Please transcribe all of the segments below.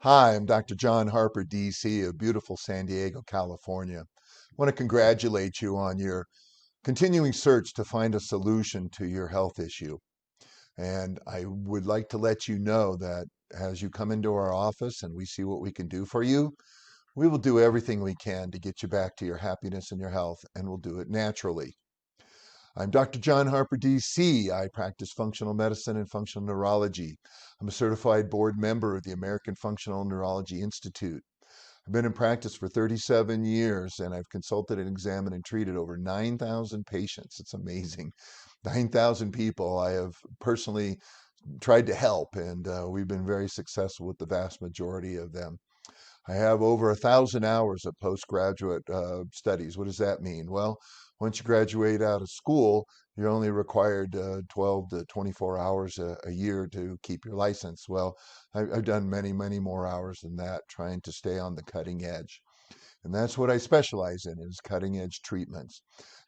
Hi, I'm Dr. John Harper, DC, of beautiful San Diego, California. I want to congratulate you on your continuing search to find a solution to your health issue. And I would like to let you know that as you come into our office and we see what we can do for you, we will do everything we can to get you back to your happiness and your health, and we'll do it naturally. I'm Dr. John Harper, DC. I practice functional medicine and functional neurology. I'm a certified board member of the American Functional Neurology Institute. I've been in practice for 37 years and I've consulted and examined and treated over 9,000 patients. It's amazing. 9,000 people I have personally tried to help, and we've been very successful with the vast majority of them. I have over 1,000 hours of postgraduate studies. What does that mean? Well, once you graduate out of school, you're only required 12 to 24 hours a year to keep your license. Well, I've done many, many more hours than that, trying to stay on the cutting edge. And that's what I specialize in, is cutting edge treatments.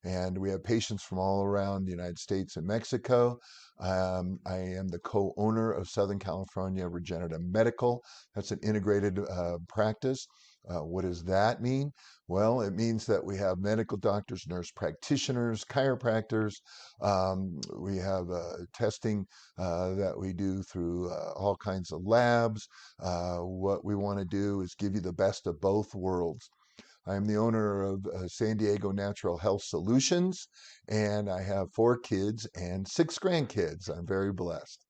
And we have patients from all around the United States and Mexico. I am the co-owner of Southern California Regenerative Medical. That's an integrated practice. What does that mean? Well, it means that we have medical doctors, nurse practitioners, chiropractors. We have testing that we do through all kinds of labs. What we want to do is give you the best of both worlds. I'm the owner of San Diego Natural Health Solutions, and I have 4 kids and 6 grandkids. I'm very blessed.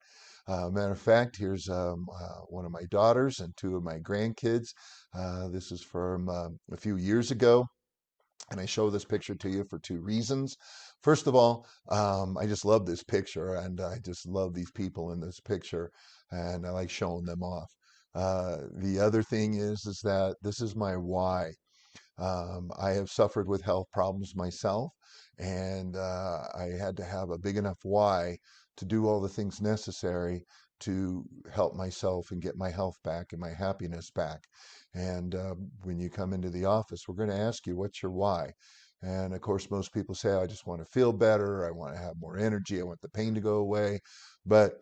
Matter of fact, here's one of my daughters and 2 of my grandkids. This is from a few years ago, and I show this picture to you for 2 reasons. First of all, I just love this picture, and I just love these people in this picture, and I like showing them off. The other thing is that this is my why. I have suffered with health problems myself, and I had to have a big enough why to do all the things necessary to help myself and get my health back and my happiness back. And when you come into the office, we're going to ask you, what's your why? And of course, most people say, I just want to feel better. I want to have more energy. I want the pain to go away. But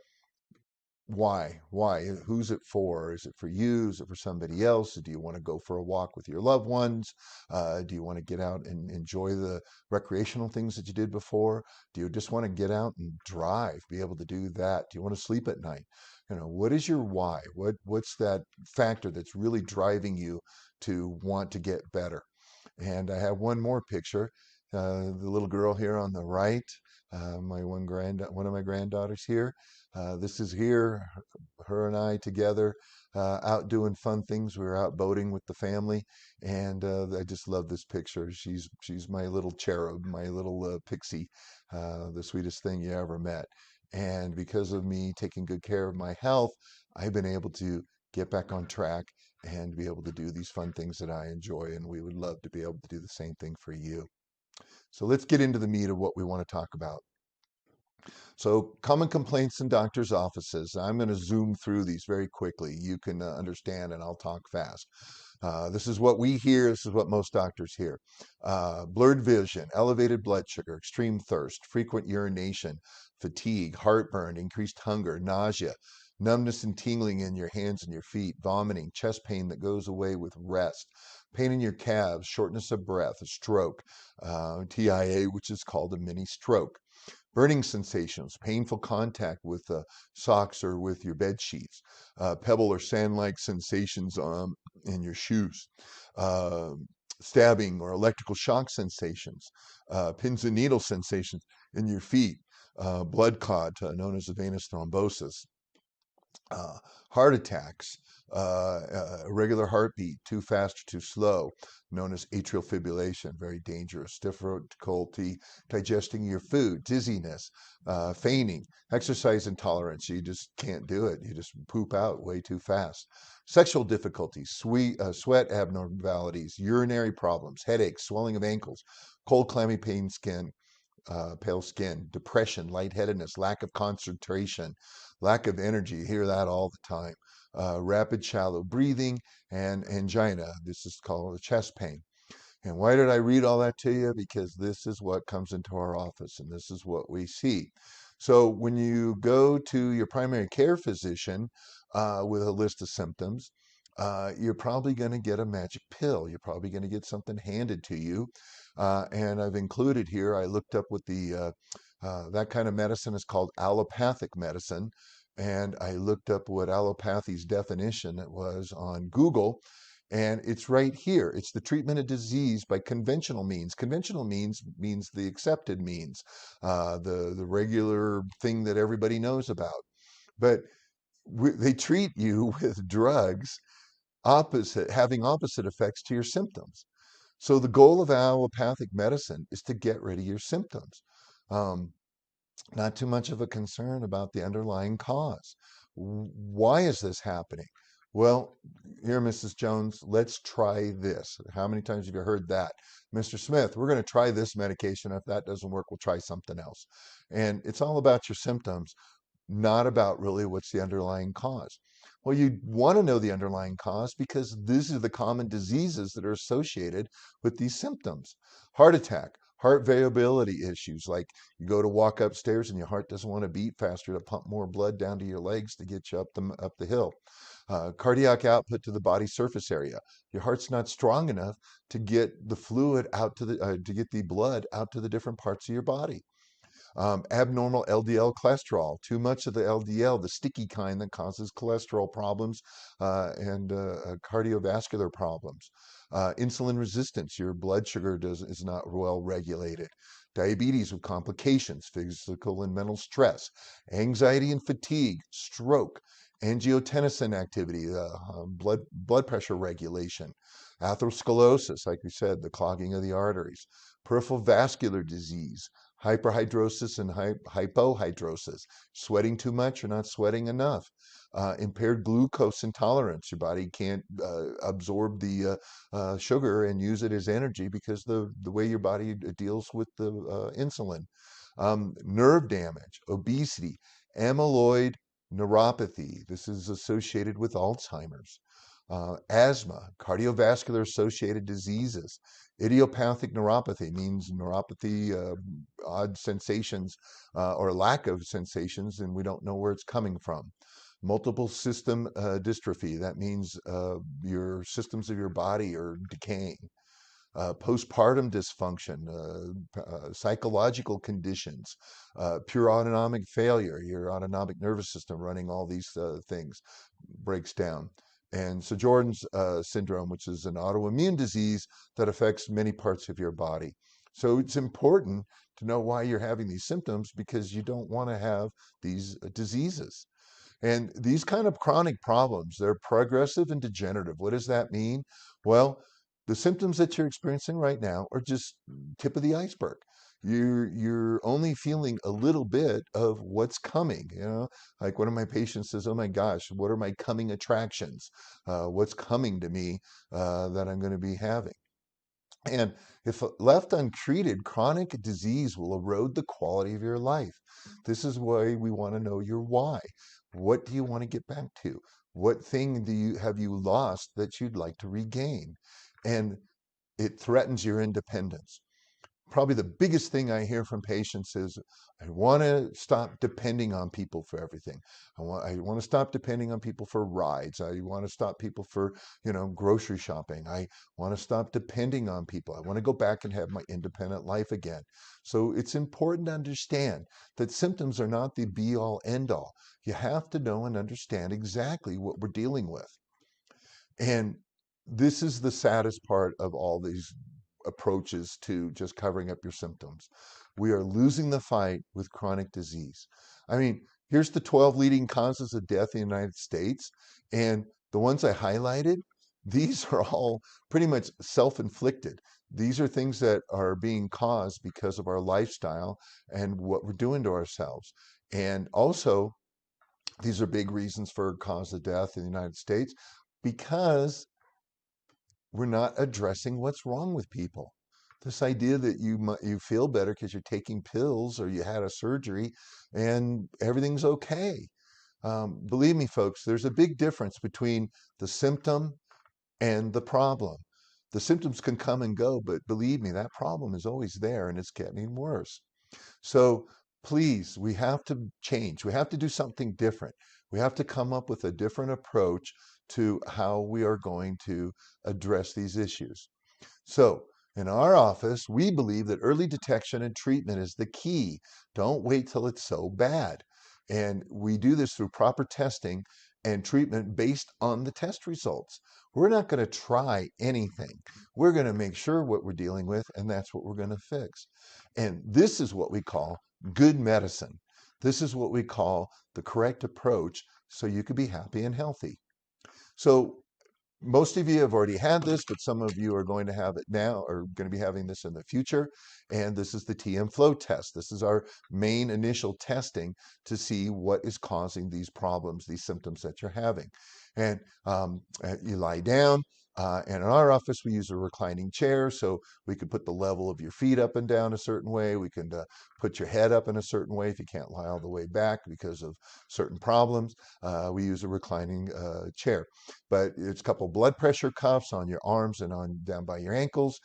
why? Why? Who's it for? Is it for you? Is it for somebody else? Do you want to go for a walk with your loved ones? Do you want to get out and enjoy the recreational things that you did before? Do you just want to get out and drive, be able to do that? Do you want to sleep at night? What is your why? What's that factor that's really driving you to want to get better? And I have one more picture. The little girl here on the right, one of my granddaughters here. This is here, her and I together, out doing fun things. We were out boating with the family, and I just love this picture. She's my little cherub, my little pixie, the sweetest thing you ever met. And because of me taking good care of my health, I've been able to get back on track and be able to do these fun things that I enjoy. And we would love to be able to do the same thing for you. So let's get into the meat of what we want to talk about. So, common complaints in doctors' offices. I'm going to zoom through these very quickly. You can understand, and I'll talk fast. This is what we hear. This is what most doctors hear. Blurred vision, elevated blood sugar, extreme thirst, frequent urination, fatigue, heartburn, increased hunger, nausea, numbness and tingling in your hands and your feet, vomiting, chest pain that goes away with rest, pain in your calves, shortness of breath, a stroke, TIA, which is called a mini stroke. Burning sensations, painful contact with socks or with your bed sheets, pebble or sand-like sensations in your shoes, uh, stabbing or electrical shock sensations, pins and needle sensations in your feet, blood clot known as a venous thrombosis, uh, heart attacks, irregular heartbeat, too fast or too slow, known as atrial fibrillation, very dangerous, difficulty digesting your food, dizziness, fainting, exercise intolerance. You just can't do it. You just poop out way too fast. Sexual difficulties, sweat abnormalities, urinary problems, headaches, swelling of ankles, cold, clammy, pale skin, depression, lightheadedness, lack of concentration, lack of energy. You hear that all the time. Rapid, shallow breathing, and angina. This is called chest pain. And why did I read all that to you? Because this is what comes into our office and this is what we see. So when you go to your primary care physician with a list of symptoms, you're probably going to get a magic pill. You're probably going to get something handed to you. And I've included here, I looked up what that kind of medicine is called allopathic medicine. And I looked up what allopathy's definition it was on Google. And it's right here. It's the treatment of disease by conventional means. Conventional means the accepted means, the regular thing that everybody knows about. But they treat you with drugs having opposite effects to your symptoms. So the goal of allopathic medicine is to get rid of your symptoms. Um, Not too much of a concern about the underlying cause. Why is this happening? Well, here, Mrs. Jones, let's try this. How many times have you heard that? Mr. Smith, we're going to try this medication. If that doesn't work, we'll try something else. And it's all about your symptoms, not about really what's the underlying cause. Well, you want to know the underlying cause because these are the common diseases that are associated with these symptoms. Heart attack, heart variability issues, like you go to walk upstairs and your heart doesn't want to beat faster to pump more blood down to your legs to get you up the hill. Cardiac output to the body surface area. Your heart's not strong enough to get the fluid out to get the blood out to the different parts of your body. Abnormal LDL cholesterol, too much of the LDL, the sticky kind that causes cholesterol problems and cardiovascular problems. Insulin resistance, your blood sugar is not well regulated. Diabetes with complications, physical and mental stress, anxiety and fatigue, stroke, angiotensin activity, blood pressure regulation, atherosclerosis, like we said, the clogging of the arteries, peripheral vascular disease, hyperhidrosis and hypohidrosis, sweating too much or not sweating enough, impaired glucose intolerance. Your body can't absorb the sugar and use it as energy because the way your body deals with the insulin. Nerve damage, obesity, amyloid neuropathy. This is associated with Alzheimer's. Asthma, cardiovascular associated diseases. Idiopathic neuropathy means neuropathy, odd sensations or lack of sensations, and we don't know where it's coming from. Multiple system dystrophy, that means your systems of your body are decaying. Postpartum dysfunction, psychological conditions, pure autonomic failure, your autonomic nervous system running all these things breaks down. And Sjogren's syndrome, which is an autoimmune disease that affects many parts of your body. So it's important to know why you're having these symptoms because you don't want to have these diseases. And these kind of chronic problems, they're progressive and degenerative. What does that mean? Well, the symptoms that you're experiencing right now are just tip of the iceberg. You're only feeling a little bit of what's coming. Like one of my patients says, "Oh my gosh, what are my coming attractions? What's coming to me that I'm going to be having?" And if left untreated, chronic disease will erode the quality of your life. This is why we want to know your why. What do you want to get back to? What thing have you lost that you'd like to regain? And it threatens your independence. Probably the biggest thing I hear from patients is, I want to stop depending on people for everything. I want to stop depending on people for rides. I want to stop people for, grocery shopping. I want to stop depending on people. I want to go back and have my independent life again. So it's important to understand that symptoms are not the be all end all. You have to know and understand exactly what we're dealing with. And this is the saddest part of all these approaches to just covering up your symptoms. We are losing the fight with chronic disease. I mean, here's the 12 leading causes of death in the United States. And the ones I highlighted, these are all pretty much self-inflicted. These are things that are being caused because of our lifestyle and what we're doing to ourselves. And also, these are big reasons for cause of death in the United States because we're not addressing what's wrong with people. This idea that you feel better because you're taking pills or you had a surgery and everything's okay. Believe me, folks, there's a big difference between the symptom and the problem. The symptoms can come and go, but believe me, that problem is always there and it's getting worse. So please, we have to change. We have to do something different. We have to come up with a different approach to how we are going to address these issues. So, in our office, we believe that early detection and treatment is the key. Don't wait till it's so bad. And we do this through proper testing and treatment based on the test results. We're not going to try anything. We're going to make sure what we're dealing with, and that's what we're going to fix. And this is what we call good medicine. This is what we call the correct approach so you can be happy and healthy. So, most of you have already had this, but some of you are going to have it now, or going to be having this in the future. And this is the TM flow test. This is our main initial testing to see what is causing these problems, these symptoms that you're having. And you lie down. And in our office, we use a reclining chair, so we can put the level of your feet up and down a certain way. We can put your head up in a certain way if you can't lie all the way back because of certain problems. We use a reclining chair. But it's a couple blood pressure cuffs on your arms and on down by your ankles.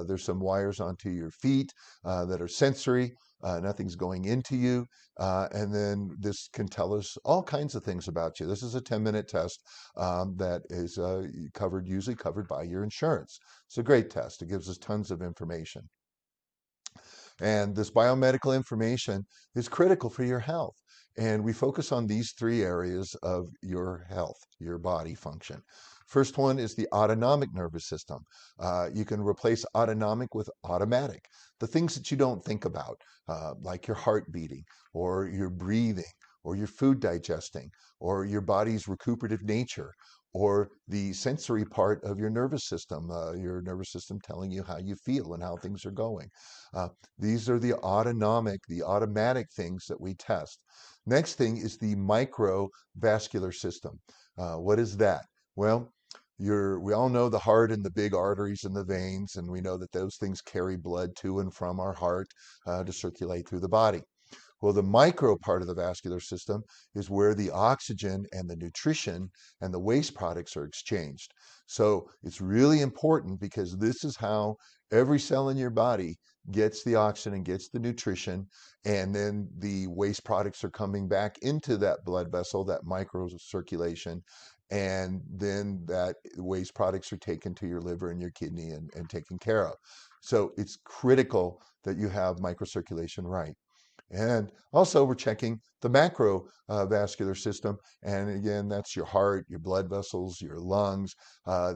There's some wires onto your feet that are sensory. Nothing's going into you. And then this can tell us all kinds of things about you. This is a 10-minute test that is usually covered by your insurance. It's a great test. It gives us tons of information. And this biomedical information is critical for your health. And we focus on these three areas of your health, your body function. First one is the autonomic nervous system. You can replace autonomic with automatic. The things that you don't think about, like your heart beating, or your breathing, or your food digesting, or your body's recuperative nature, or the sensory part of your nervous system telling you how you feel and how things are going. These are the automatic things that we test. Next thing is the microvascular system. What is that? Well, we all know the heart and the big arteries and the veins, and we know that those things carry blood to and from our heart to circulate through the body. Well, the micro part of the vascular system is where the oxygen and the nutrition and the waste products are exchanged. So it's really important because this is how every cell in your body gets the oxygen and gets the nutrition, and then the waste products are coming back into that blood vessel, that micro circulation, and then that waste products are taken to your liver and your kidney and taken care of. So it's critical that you have microcirculation right. And also, we're checking the macrovascular system. And again, that's your heart, your blood vessels, your lungs.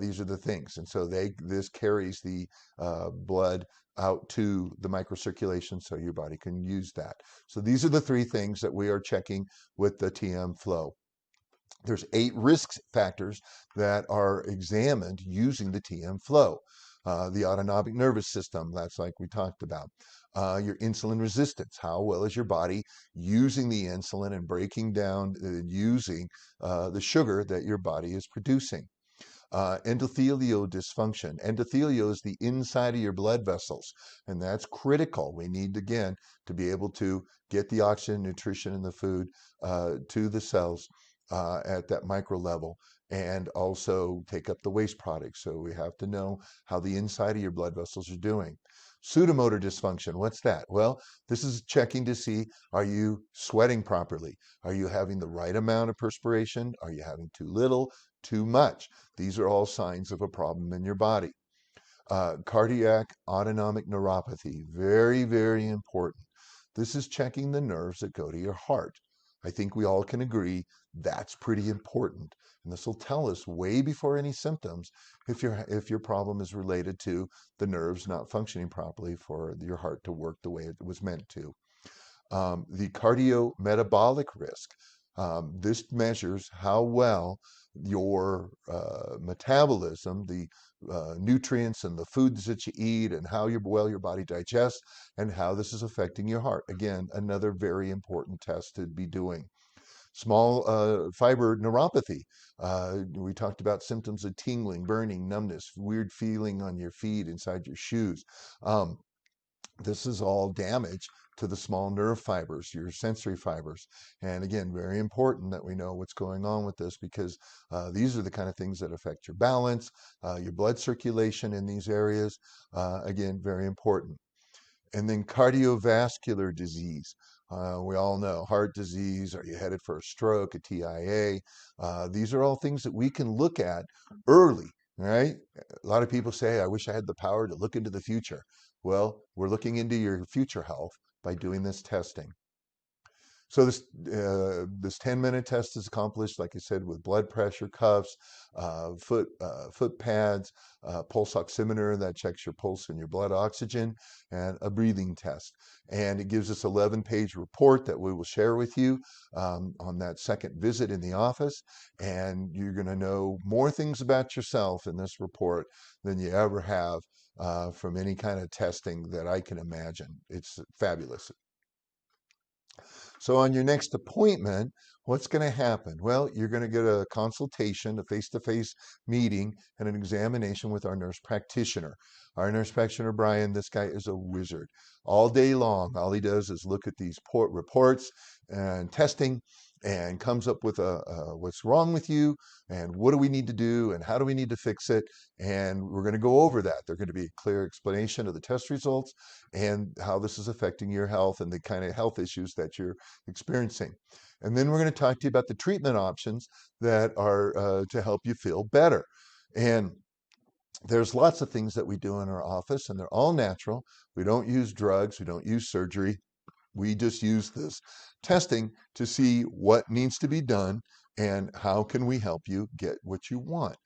These are the things. And so this carries the blood out to the microcirculation so your body can use that. So these are the three things that we are checking with the TM flow. There's 8 risk factors that are examined using the TM flow. The autonomic nervous system, that's like we talked about. Your insulin resistance, how well is your body using the insulin and breaking down using the sugar that your body is producing. Endothelial dysfunction. Endothelial is the inside of your blood vessels, and that's critical. We need, again, to be able to get the oxygen, nutrition, and the food to the cells at that micro level, and also take up the waste products. So we have to know how the inside of your blood vessels are doing. Pseudomotor dysfunction, what's that? Well, this is checking to see, are you sweating properly? Are you having the right amount of perspiration? Are you having too little, too much? These are all signs of a problem in your body. Cardiac autonomic neuropathy, very, very important. This is checking the nerves that go to your heart. I think we all can agree that's pretty important. And this will tell us way before any symptoms if your problem is related to the nerves not functioning properly for your heart to work the way it was meant to. The cardiometabolic risk. This measures how well your metabolism, the nutrients and the foods that you eat, and how well your body digests, and how this is affecting your heart. Again, another very important test to be doing. Small fiber neuropathy. We talked about symptoms of tingling, burning, numbness, weird feeling on your feet, inside your shoes. This is all damage to the small nerve fibers, your sensory fibers. And again, very important that we know what's going on with this, because these are the kind of things that affect your balance, your blood circulation in these areas. Again, very important. And then cardiovascular disease. We all know heart disease. Are you headed for a stroke, a TIA? These are all things that we can look at early, right? A lot of people say, I wish I had the power to look into the future. Well, we're looking into your future health by doing this testing. So this 10-minute test is accomplished, like I said, with blood pressure cuffs, foot pads, pulse oximeter that checks your pulse and your blood oxygen, and a breathing test. And it gives us 11-page report that we will share with you on that second visit in the office. And you're going to know more things about yourself in this report than you ever have from any kind of testing that I can imagine. It's fabulous. So on your next appointment, what's going to happen? Well, you're going to get a consultation, a face-to-face meeting, and an examination with our nurse practitioner. Our nurse practitioner, Brian, this guy is a wizard. All day long, all he does is look at these reports and testing and comes up with what's wrong with you and what do we need to do and how do we need to fix it. And we're going to go over that. There's going to be a clear explanation of the test results and how this is affecting your health and the kind of health issues that you're experiencing. And then we're going to talk to you about the treatment options that are to help you feel better. And there's lots of things that we do in our office, and they're all natural. We don't use drugs, we don't use surgery. We just use this testing to see what needs to be done and how can we help you get what you want.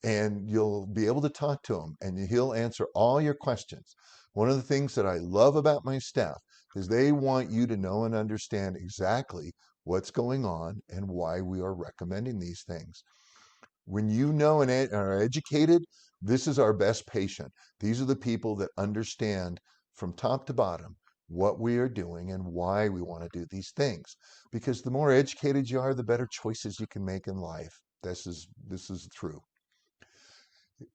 And you'll be able to talk to him and he'll answer all your questions. One of the things that I love about my staff is they want you to know and understand exactly what's going on and why we are recommending these things. When you know and are educated, this is our best patient. These are the people that understand from top to bottom what we are doing and why we want to do these things. Because the more educated you are, the better choices you can make in life. This is true.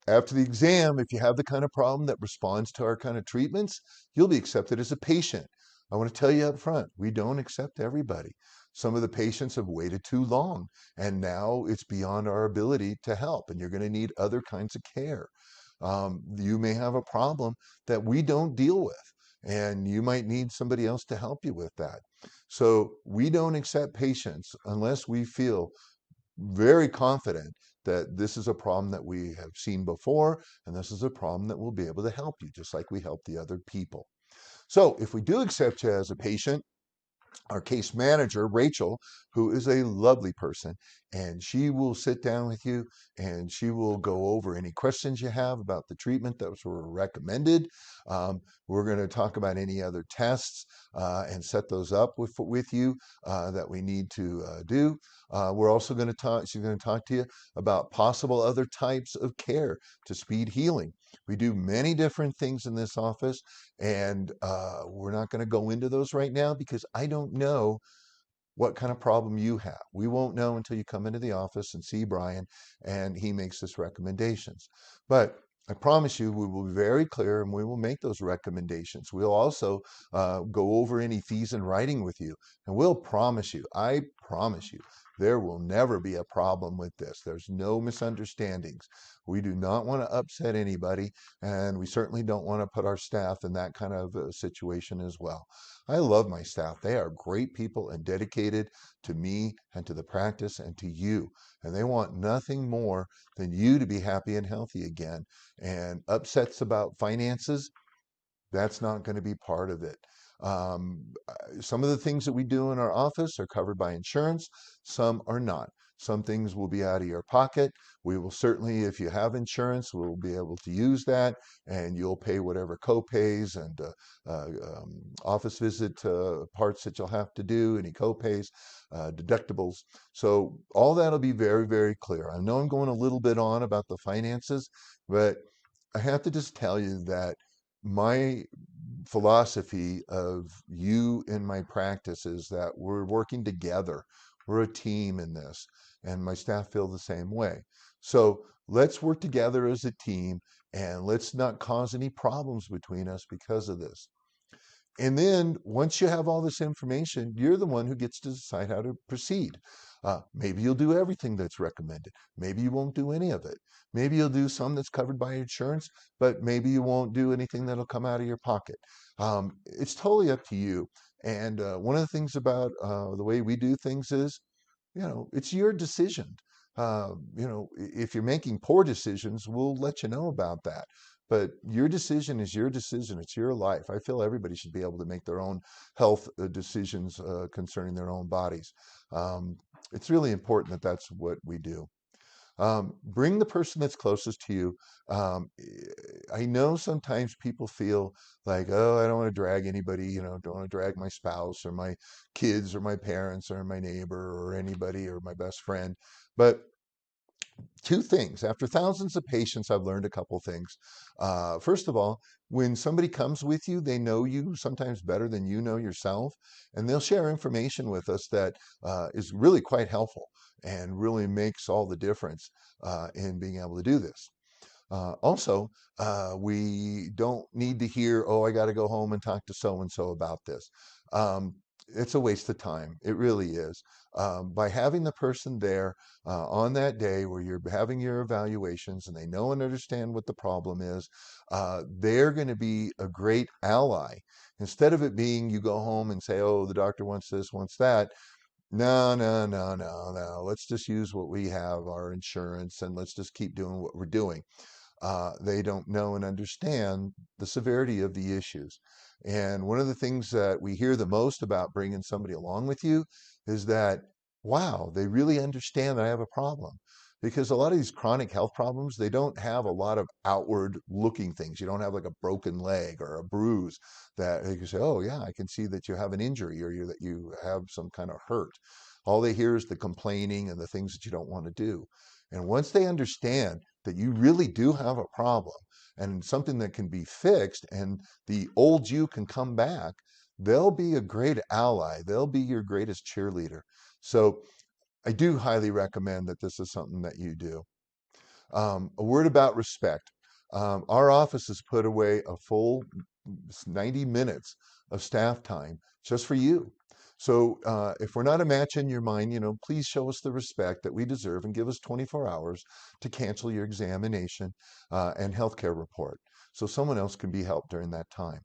After the exam, if you have the kind of problem that responds to our kind of treatments, you'll be accepted as a patient. I want to tell you up front, we don't accept everybody. Some of the patients have waited too long, and now it's beyond our ability to help, and you're going to need other kinds of care. You may have a problem that we don't deal with, and you might need somebody else to help you with that. So we don't accept patients unless we feel very confident that this is a problem that we have seen before, and this is a problem that we'll be able to help you, just like we help the other people. So if we do accept you as a patient, our case manager, Rachel, who is a lovely person, and she will sit down with you and she will go over any questions you have about the treatment that were recommended. We're going to talk about any other tests and set those up with you that we need to do. We're also going to talk, she's going to talk to you about possible other types of care to speed healing. We do many different things in this office, and we're not going to go into those right now because I don't know what kind of problem you have. We won't know until you come into the office and see Brian and he makes us recommendations. But I promise you, we will be very clear and we will make those recommendations. We'll also go over any fees in writing with you. And we'll promise you, I promise you, there will never be a problem with this. There's no misunderstandings. We do not want to upset anybody, and we certainly don't want to put our staff in that kind of situation as well. I love my staff. They are great people and dedicated to me and to the practice and to you. And they want nothing more than you to be happy and healthy again. And upsets about finances, that's not going to be part of it. Some of the things that we do in our office are covered by insurance, some are not. Some things will be out of your pocket. We will certainly, if you have insurance, we'll be able to use that, and you'll pay whatever co-pays and office visit parts that you'll have to do, any co-pays, deductibles. So all that'll be very, very clear. I know I'm going a little bit on about the finances, but I have to just tell you that my philosophy of you in my practice is that we're working together. We're a team in this, and my staff feel the same way. So let's work together as a team and let's not cause any problems between us because of this. And then once you have all this information, you're the one who gets to decide how to proceed. Maybe you'll do everything that's recommended. Maybe you won't do any of it. Maybe you'll do some that's covered by insurance, but maybe you won't do anything that'll come out of your pocket. It's totally up to you. And one of the things about the way we do things is, it's your decision. If you're making poor decisions, we'll let you know about that. But your decision is your decision. It's your life. I feel everybody should be able to make their own health decisions concerning their own bodies. It's really important that that's what we do. Bring the person that's closest to you. I know sometimes people feel like, oh, I don't want to drag anybody, don't want to drag my spouse or my kids or my parents or my neighbor or anybody or my best friend. But two things. After thousands of patients, I've learned a couple things. First of all, when somebody comes with you, they know you sometimes better than you know yourself, and they'll share information with us that is really quite helpful and really makes all the difference in being able to do this. We don't need to hear, oh, I got to go home and talk to so and so about this. Um, it's a waste of time. It really is. By having the person there on that day where you're having your evaluations and they know and understand what the problem is, they're going to be a great ally. Instead of it being you go home and say, oh, the doctor wants this, wants that. No, no, no, no, no. Let's just use what we have, our insurance, and let's just keep doing what we're doing. They don't know and understand the severity of the issues. And one of the things that we hear the most about bringing somebody along with you is that, wow, they really understand that I have a problem. Because a lot of these chronic health problems, they don't have a lot of outward looking things. You don't have like a broken leg or a bruise that they can say, oh, yeah, I can see that you have an injury or that you have some kind of hurt. All they hear is the complaining and the things that you don't want to do. And once they understand that you really do have a problem and something that can be fixed and the old you can come back, they'll be a great ally. They'll be your greatest cheerleader. So I do highly recommend that this is something that you do. A word about respect. Our office has put away a full 90 minutes of staff time just for you. So if we're not a match in your mind, please show us the respect that we deserve and give us 24 hours to cancel your examination and healthcare report so someone else can be helped during that time.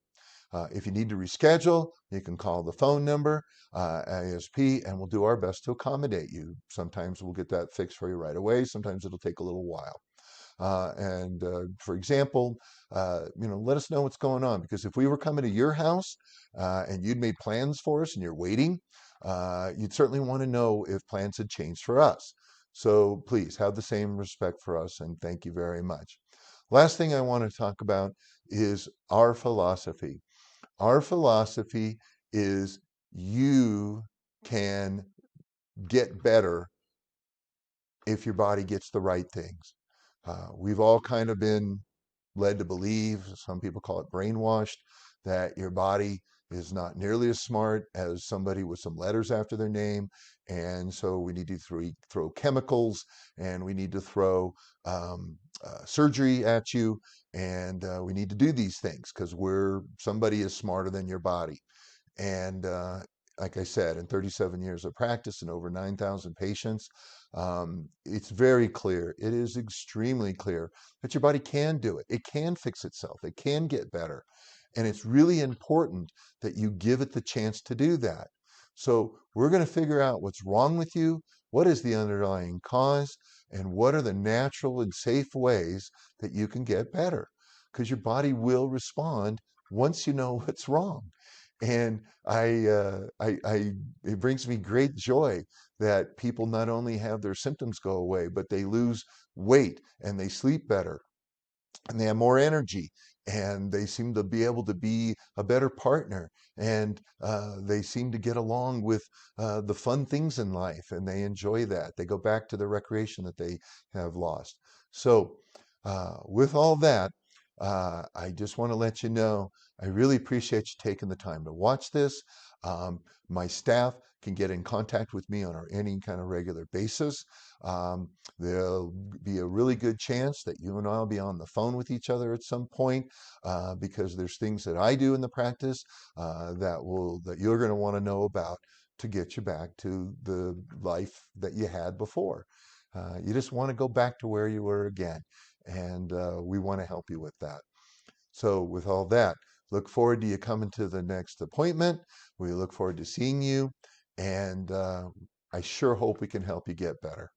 If you need to reschedule, you can call the phone number, ASP, and we'll do our best to accommodate you. Sometimes we'll get that fixed for you right away. Sometimes it'll take a little while. For example, let us know what's going on, because if we were coming to your house and you'd made plans for us and you're waiting, you'd certainly want to know if plans had changed for us. So please have the same respect for us, and thank you very much. Last thing I want to talk about is our philosophy. Our philosophy is you can get better if your body gets the right things. We've all kind of been led to believe, some people call it brainwashed, that your body is not nearly as smart as somebody with some letters after their name. And so we need to throw chemicals, and we need to throw surgery at you. And we need to do these things because somebody is smarter than your body. And like I said, in 37 years of practice and over 9,000 patients, it's very clear. It is extremely clear that your body can do it. It can fix itself. It can get better. And it's really important that you give it the chance to do that. So we're going to figure out what's wrong with you, what is the underlying cause, and what are the natural and safe ways that you can get better. Because your body will respond once you know what's wrong. And it brings me great joy that people not only have their symptoms go away, but they lose weight and they sleep better and they have more energy and they seem to be able to be a better partner and they seem to get along with the fun things in life and they enjoy that. They go back to the recreation that they have lost. So with all that, I just want to let you know, I really appreciate you taking the time to watch this. My staff can get in contact with me on any kind of regular basis. There'll be a really good chance that you and I will be on the phone with each other at some point because there's things that I do in the practice that you're going to want to know about to get you back to the life that you had before. You just want to go back to where you were again, and we want to help you with that. So with all that, look forward to you coming to the next appointment. We look forward to seeing you, and I sure hope we can help you get better.